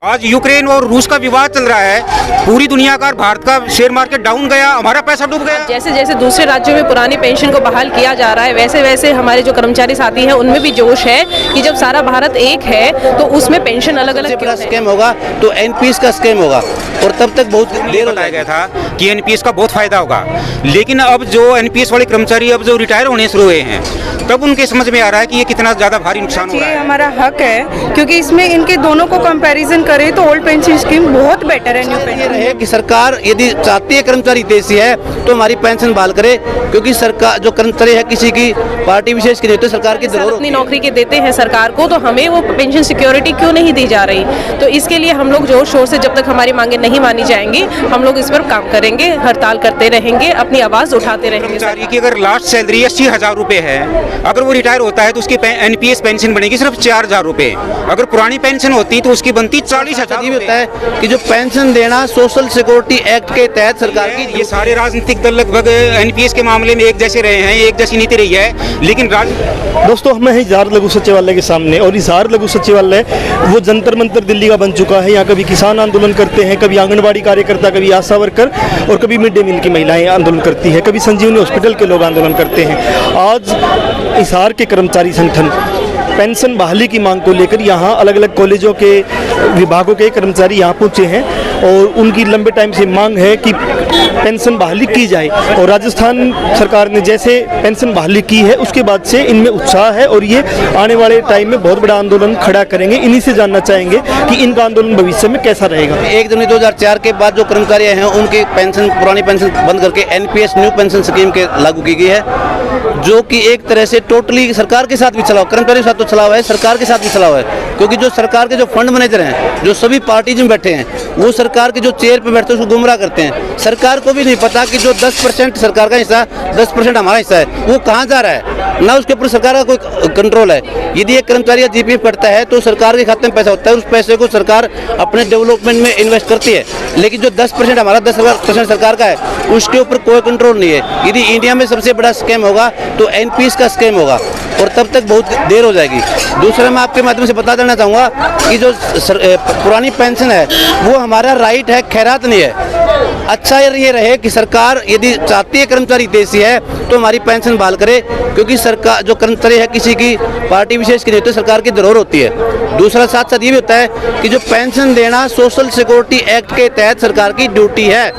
आज यूक्रेन और रूस का विवाद चल रहा है। पूरी दुनिया का, भारत का शेयर मार्केट डाउन गया, हमारा पैसा डूब गया। जैसे जैसे दूसरे राज्यों में पुरानी पेंशन को बहाल किया जा रहा है, वैसे वैसे हमारे जो कर्मचारी साथी हैं उनमें भी जोश है कि जब सारा भारत एक है तो उसमें पेंशन अलग अलग बड़ा स्कैम होगा तो एनपीएस का स्कैम होगा, और तब तक बहुत देर बताया गया था कि एनपीएस का बहुत फायदा होगा। लेकिन अब जो एनपीएस वाले कर्मचारी अब जो रिटायर होने शुरू हुए हैं, तब उनके समझ में आ रहा है कि ये कितना ज्यादा भारी नुकसान हो रहा है। हमारा हक है, क्योंकि इसमें इनके दोनों को कंपैरिजन करें तो ओल्ड पेंशन स्कीम बहुत बेटर है। न्यू पेंशन रहे कि सरकार यदि चाहती है कर्मचारी देशी है तो हमारी पेंशन बहाल करे, क्योंकि सरकार जो कर्मचारी है किसी की पार्टी विशेष की नहीं होती, सरकार की जरूरत अपनी नौकरी के देते हैं सरकार को, तो हमें वो पेंशन सिक्योरिटी क्यों नहीं दी जा रही। तो इसके लिए हम लोग जोर शोर से, जब तक हमारी मांगे नहीं मानी जाएंगी, हम लोग इस पर काम करेंगे, हड़ताल करते रहेंगे, अपनी आवाज उठाते रहेंगे। कर्मचारी की अगर लास्ट सैलरी 80,000 रुपए है, अगर वो रिटायर होता है तो उसकी एनपीएस पेंशन बनेगी सिर्फ 4,000 रुपए। अगर पुरानी पेंशन होती तो उसकी बनती 40,000। ये होता है कि जो पेंशन देना सोशल सिक्योरिटी एक्ट के तहत सरकार की, ये सारे राजनीतिक दल लगभग एनपीएस के मामले में एक जैसे रहे हैं, एक जैसी नीति रही है। लेकिन दोस्तों, हम हैं हिसार लघु सचिवालय के सामने, और हिसार लघु सचिवालय वो जंतर मंतर दिल्ली का बन चुका है। यहाँ कभी किसान आंदोलन करते हैं, कभी आंगनबाड़ी कार्यकर्ता, कभी आशा वर्कर, और कभी मिड डे मील की महिलाएं आंदोलन करती हैं, कभी संजीवनी हॉस्पिटल के लोग आंदोलन करते हैं। आज हिसार के कर्मचारी संगठन पेंशन बहाली की मांग को लेकर यहाँ अलग अलग कॉलेजों के विभागों के कर्मचारी यहाँ पहुँचे हैं, और उनकी लंबे टाइम से मांग है कि पेंशन बहाली की जाए। और राजस्थान सरकार ने जैसे पेंशन बहाली की है उसके बाद से इनमें उत्साह है, और ये आने वाले टाइम में बहुत बड़ा आंदोलन खड़ा करेंगे। इन्हीं से जानना चाहेंगे कि इनका आंदोलन भविष्य में कैसा रहेगा। 1 जनवरी 2004 के बाद जो कर्मचारी हैं उनकी पेंशन, पुरानी पेंशन बंद करके एनपीएस न्यू पेंशन स्कीम के लागू की गई है, जो कि एक तरह से टोटली सरकार के साथ भी चला हुआ, कर्मचारी के साथ तो चला हुआ है, सरकार के साथ भी चला हुआ है। क्योंकि जो सरकार के जो फंड मैनेजर हैं, जो सभी पार्टीज में बैठे हैं, वो सरकार के जो चेयर पे बैठते हैं उसको गुमराह करते हैं। सरकार को भी नहीं पता कि जो 10% सरकार का हिस्सा, 10% हमारा हिस्सा है, वो कहाँ जा रहा है, ना उसके ऊपर सरकार का कोई कंट्रोल है। यदि एक कर्मचारी जीपीएफ करता है तो सरकार के खाते में पैसा होता है, उस पैसे को सरकार अपने डेवलपमेंट में इन्वेस्ट करती है। लेकिन जो 10% हमारा 10% सरकार का है, उसके ऊपर कोई कंट्रोल नहीं है। यदि इंडिया में सबसे बड़ा स्कैम होगा तो एनपीएस का स्कैम होगा, और तब तक बहुत देर हो जाएगी। दूसरा, मैं आपके माध्यम से बता देना चाहूँगा कि जो पुरानी पेंशन है वो हमारा राइट है, खैरात नहीं है। अच्छा ये रहे कि सरकार यदि चाहती है कर्मचारी देशी है तो हमारी पेंशन बहाल करे, क्योंकि सरकार जो कर्मचारी है किसी की पार्टी विशेष की नहीं होती, सरकार की जरूरत होती है। दूसरा, साथ साथ ये भी होता है कि जो पेंशन देना सोशल सिक्योरिटी एक्ट के तहत सरकार की ड्यूटी है।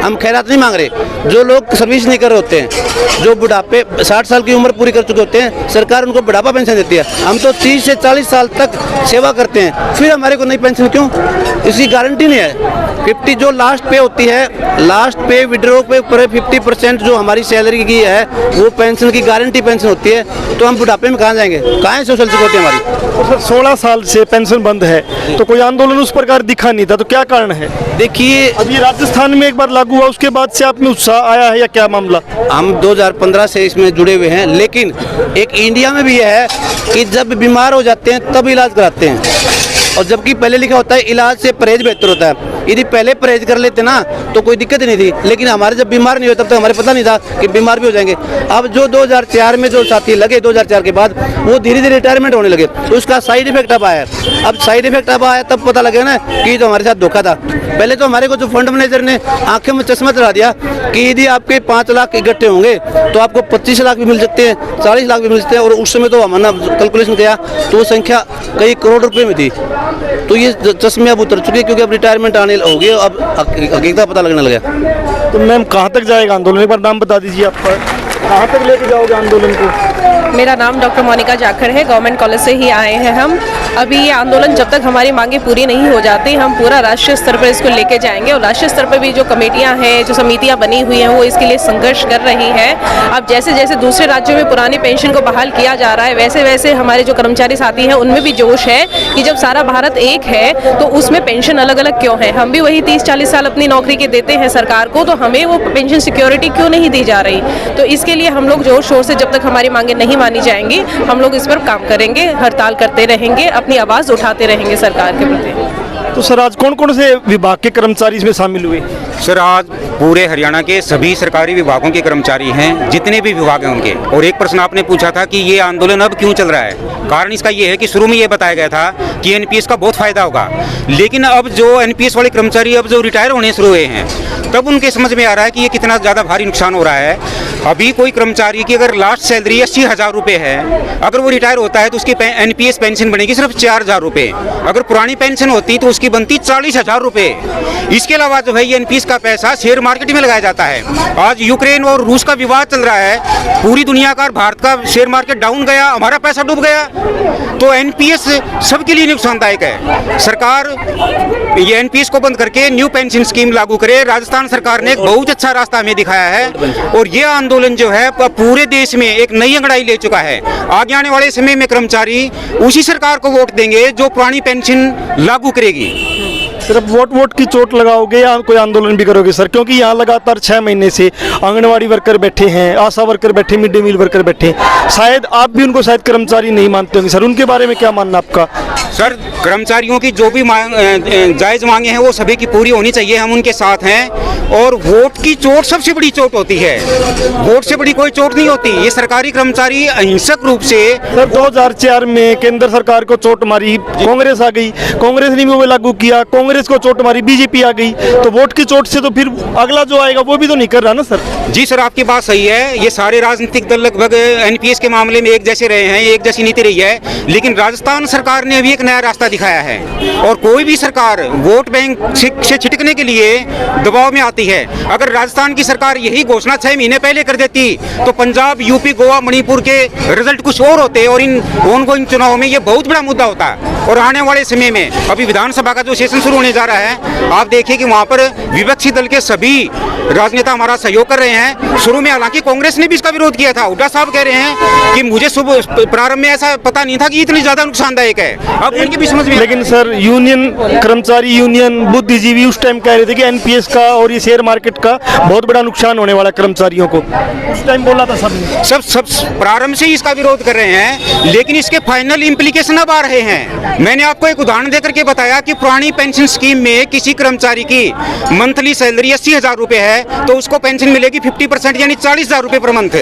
हम खैरात नहीं मांग रहे। जो लोग सर्विस नहीं कर रहे होते हैं, जो बुढ़ापे 60 साल की उम्र पूरी कर चुके होते हैं, सरकार उनको बुढ़ापा पेंशन देती है। हम तो 30 से 40 साल तक सेवा करते हैं, फिर हमारे को नई पेंशन क्यों? इसकी गारंटी नहीं है। 50 जो लास्ट पे होती है, लास्ट पे विड्रॉ पे ऊपर 50% जो हमारी सैलरी की है वो पेंशन की गारंटी पेंशन होती है। तो हम बुढ़ापे में कहाँ जाएंगे? कहाँ है सोशल सिक्योरिटी हमारी? तो सर, 16 साल से पेंशन बंद है तो कोई आंदोलन उस प्रकार दिखा नहीं था, तो क्या कारण है? देखिए, अभी राजस्थान में एक बार लागू हुआ, उसके बाद से आप में उत्साह आया है या क्या मामला? हम 2015 से इसमें जुड़े हुए हैं, लेकिन एक इंडिया में भी है कि जब बीमार हो जाते हैं तब इलाज कराते हैं, और जबकि पहले लिखा होता है इलाज से परहेज बेहतर होता है। यदि पहले परहेज कर लेते ना तो कोई दिक्कत नहीं थी, लेकिन हमारे जब बीमार नहीं हुए तब तक हमारे पता नहीं था कि बीमार भी हो जाएंगे। अब जो 2004 में जो साथी लगे, 2004 के बाद वो धीरे धीरे रिटायरमेंट होने लगे, तो उसका साइड इफेक्ट अब आया। अब साइड इफेक्ट अब आया तब पता लगे ना कि तो हमारे साथ धोखा था। पहले तो हमारे को जो फंड मैनेजर ने आंखें में चश्मा चढ़ा दिया कि यदि आपके 5 लाख इकट्ठे होंगे तो आपको 25 लाख भी मिल सकते हैं, 40 लाख भी मिल सकते हैं, और उस समय तो हमने कैलकुलेशन किया तो वो संख्या कई करोड़ रुपए में थी। तो ये चश्मे अब उतर चुके, क्योंकि अब रिटायरमेंट आने हो गई, अब हकीकत पता लगने लगा। तो मैम, कहाँ तक जाएगा आंदोलन? एक बार नाम बता दीजिए आपका, कहाँ तक लेके जाओगे आंदोलन को? मेरा नाम डॉक्टर मोनिका जाखड़ है, गवर्नमेंट कॉलेज से ही आए हैं हम। अभी ये आंदोलन जब तक हमारी मांगे पूरी नहीं हो जाती, हम पूरा राष्ट्रीय स्तर पर इसको लेके जाएंगे, और राष्ट्रीय स्तर पर भी जो कमेटियां हैं, जो समितियां बनी हुई हैं, वो इसके लिए संघर्ष कर रही हैं। अब जैसे जैसे दूसरे राज्यों में पुरानी पेंशन को बहाल किया जा रहा है, वैसे वैसे हमारे जो कर्मचारी साथी हैं उनमें भी जोश है कि जब सारा भारत एक है तो उसमें पेंशन अलग अलग क्यों है। हम भी वही 30-40 साल अपनी नौकरी के देते हैं सरकार को, तो हमें वो पेंशन सिक्योरिटी क्यों नहीं दी जा रही। तो इसके लिए हम लोग जोर शोर से, जब तक हमारी मांगे नहीं मानी जाएंगी, हम लोग इस पर काम करेंगे, हड़ताल करते रहेंगे, अपनी आवाज उठाते रहेंगे सरकार के प्रति। तो सर, आज कौन कौन से विभाग के कर्मचारी इसमें शामिल हुए? सर, आज पूरे हरियाणा के सभी सरकारी विभागों के कर्मचारी हैं, जितने भी विभाग हैं उनके। और एक प्रश्न आपने पूछा था कि ये आंदोलन अब क्यों चल रहा है। कारण इसका ये है कि शुरू में ये बताया गया था कि एनपीएस का बहुत फायदा होगा, लेकिन अब जो एनपीएस वाले कर्मचारी अब जो रिटायर होने शुरू हुए हैं, तब उनके समझ में आ रहा है कि ये कितना ज़्यादा भारी नुकसान हो रहा है। अभी कोई कर्मचारी की अगर लास्ट सैलरी 80,000 रुपये है, अगर वो रिटायर होता है तो उसकी एनपीएस पेंशन बनेगी सिर्फ 4,000 रुपये। अगर पुरानी पेंशन होती तो उसकी बनती 40,000 रुपये। इसके अलावा जो है ये एनपीएस का पैसा शेयर मार्केट में लगाया जाता है। आज यूक्रेन और रूस का विवाद चल रहा है, पूरी दुनिया का भारत का शेयर मार्केट डाउन गया, हमारा पैसा डूब गया। तो एनपीएस सबके लिए नुकसानदायक है। सरकार ये एनपीएस को बंद करके न्यू पेंशन स्कीम लागू करे। राजस्थान सरकार ने एक बहुत अच्छा रास्ता हमें दिखाया है और ये आंदोलन जो है पूरे देश में एक नई अंगड़ाई ले चुका है। आगे आने वाले समय में कर्मचारी उसी सरकार को वोट देंगे जो पुरानी पेंशन लागू करेगी। सिर्फ वोट की चोट लगाओगे या कोई आंदोलन भी करोगे सर? क्योंकि यहाँ लगातार 6 महीने से आंगनवाड़ी वर्कर बैठे हैं, आशा वर्कर बैठे, मिड डे मील वर्कर बैठे। शायद आप भी उनको शायद कर्मचारी नहीं मानते होंगे सर, उनके बारे में क्या मानना आपका? सर, कर्मचारियों की जो भी जायज़ मांगे हैं वो सभी की पूरी होनी चाहिए, हम उनके साथ हैं। और वोट की चोट सबसे बड़ी चोट होती है, वोट से बड़ी कोई चोट नहीं होती। ये सरकारी कर्मचारी अहिंसक रूप से सर 2004 में केंद्र सरकार को चोट मारी, कांग्रेस आ गई, कांग्रेस ने भी वो लागू किया, कांग्रेस को चोट मारी, बीजेपी आ गई। तो वोट की चोट से तो फिर अगला जो आएगा वो भी तो नहीं कर रहा ना सर। जी सर, आपकी बात सही है। ये सारे राजनीतिक दल लगभग एनपीएस के मामले में एक जैसे रहे हैं, एक जैसी नीति रही है। लेकिन राजस्थान सरकार ने भी एक नया रास्ता दिखाया है और कोई भी सरकार वोट बैंक से छिटकने के लिए दबाव में आती है। अगर राजस्थान की सरकार यही घोषणा 6 महीने पहले कर देती तो पंजाब, यूपी, गोवा, मणिपुर के रिजल्ट कुछ और होते और इन ऑनगोइंग चुनाव में ये बहुत बड़ा मुद्दा होता। और आने वाले समय में अभी विधानसभा का जो सेशन शुरू होने जा रहा है, आप देखिए कि वहाँ पर विपक्षी दल के सभी राजनेता हमारा सहयोग कर रहे हैं। शुरू में हालांकि कांग्रेस ने भी इसका विरोध किया था। हुड्डा साहब कह रहे हैं कि मुझे प्रारंभ में ऐसा पता नहीं था कि इतनी ज्यादा नुकसानदायक है, अब उनकी भी समझ में। लेकिन सर यूनियन, कर्मचारी यूनियन, बुद्धिजीवी उस टाइम कह रहे थे कि एनपीएस का और ये शेयर मार्केट का बहुत बड़ा नुकसान होने वाला कर्मचारियों को, उस टाइम बोला था सबने। सब प्रारंभ से ही इसका विरोध कर रहे हैं, लेकिन इसके फाइनल इम्प्लीकेशन अब आ रहे हैं। मैंने आपको एक उदाहरण देकर के बताया कि पुरानी पेंशन स्कीम में किसी कर्मचारी की मंथली सैलरी 80,000 रुपए है तो उसको पेंशन मिलेगी 50% यानी 40,000 रुपए पर मंथ।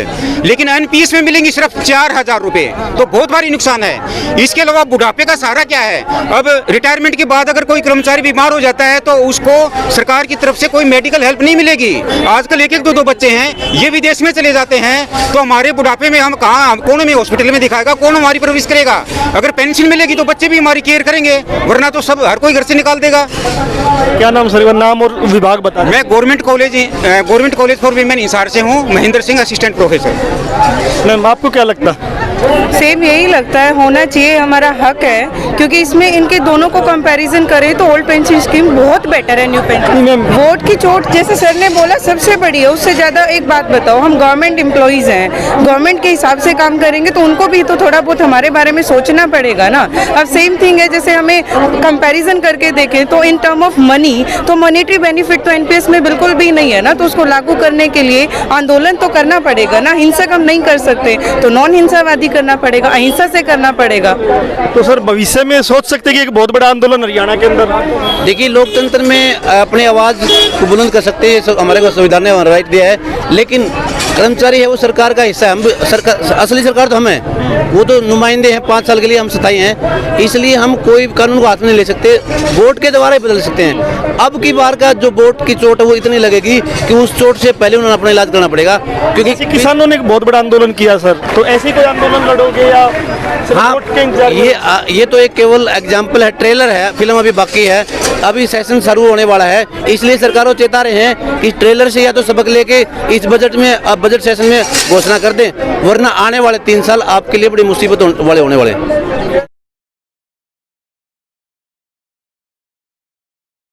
लेकिन एनपीएस में मिलेंगी सिर्फ 4,000 रुपए, तो बहुत भारी नुकसान है। इसके अलावा बुढ़ापे का सहारा क्या है? अब रिटायरमेंट के बाद अगर कोई कर्मचारी बीमार हो जाता है तो उसको सरकार की तरफ से कोई मेडिकल हेल्प नहीं मिलेगी। आजकल 1-1, 2-2 बच्चे हैं, ये विदेश में चले जाते हैं, तो हमारे बुढ़ापे में हम कहाँ, कौन हमें हॉस्पिटल में दिखाएगा, कौन हमारी परवरिश करेगा? अगर पेंशन मिलेगी तो बच्चे भी हमारी केयर करेंगे, वरना तो सब हर कोई घर से निकाल देगा। क्या नाम सर, नाम और विभाग बता। मैं government college for women Hisar से हूँ, Mahendra Singh, assistant professor. Ma'am आपको क्या लगता? सेम यही लगता है, होना चाहिए, हमारा हक है। क्योंकि इसमें इनके दोनों को कंपैरिजन करें तो ओल्ड पेंशन स्कीम बहुत बेटर है न्यू पेंशन। वोट की चोट जैसे सर ने बोला सबसे बड़ी है, उससे ज़्यादा एक बात बताओ, हम गवर्नमेंट एम्प्लॉइज़ हैं, गवर्नमेंट के हिसाब से काम करेंगे तो उनको भी तो थोड़ा बहुत हमारे बारे में सोचना पड़ेगा ना। अब सेम थिंग है, जैसे हमें कंपैरिजन करके देखें तो इन टर्म ऑफ मनी, तो मॉनेटरी बेनिफिट तो एनपीएस में बिल्कुल भी नहीं है ना। तो उसको लागू करने के लिए आंदोलन तो करना पड़ेगा ना, हिंसक हम नहीं कर सकते, तो नॉन हिंसावादी करना पड़ेगा, अहिंसा से करना पड़ेगा। तो सर भविष्य में सोच सकते हैं कि एक बहुत बड़ा आंदोलन हरियाणा के अंदर? देखिए, लोकतंत्र में अपनी आवाज़ को बुलंद कर सकते हैं, हमारे को संविधान ने राइट दिया है। लेकिन कर्मचारी है वो सरकार का हिस्सा है, हम सरकार, असली सरकार तो हम हैं, वो तो नुमाइंदे हैं, 5 साल के लिए हम सत्ताई हैं, इसलिए हम कोई कानून को हाथ में नहीं ले सकते, वोट के द्वारा ही बदल सकते हैं। अब की बार का जो वोट की चोट है वो इतनी लगेगी कि उस चोट से पहले उन्हें अपना इलाज करना पड़ेगा। क्योंकि किसानों ने एक बहुत बड़ा आंदोलन किया सर, तो ऐसे कोई आंदोलन लड़ोगे या हाँ, ये तो एक केवल एग्जाम्पल है, ट्रेलर है, फिल्म अभी बाकी है, अभी सेशन शुरू होने वाला है। इसलिए सरकार को चेता रहे हैं कि ट्रेलर से या तो सबक लेके इस बजट में, अब बजट सेशन में घोषणा कर दें, वरना आने वाले 3 साल आपके लिए बड़ी मुसीबत वाले होने वाले हैं।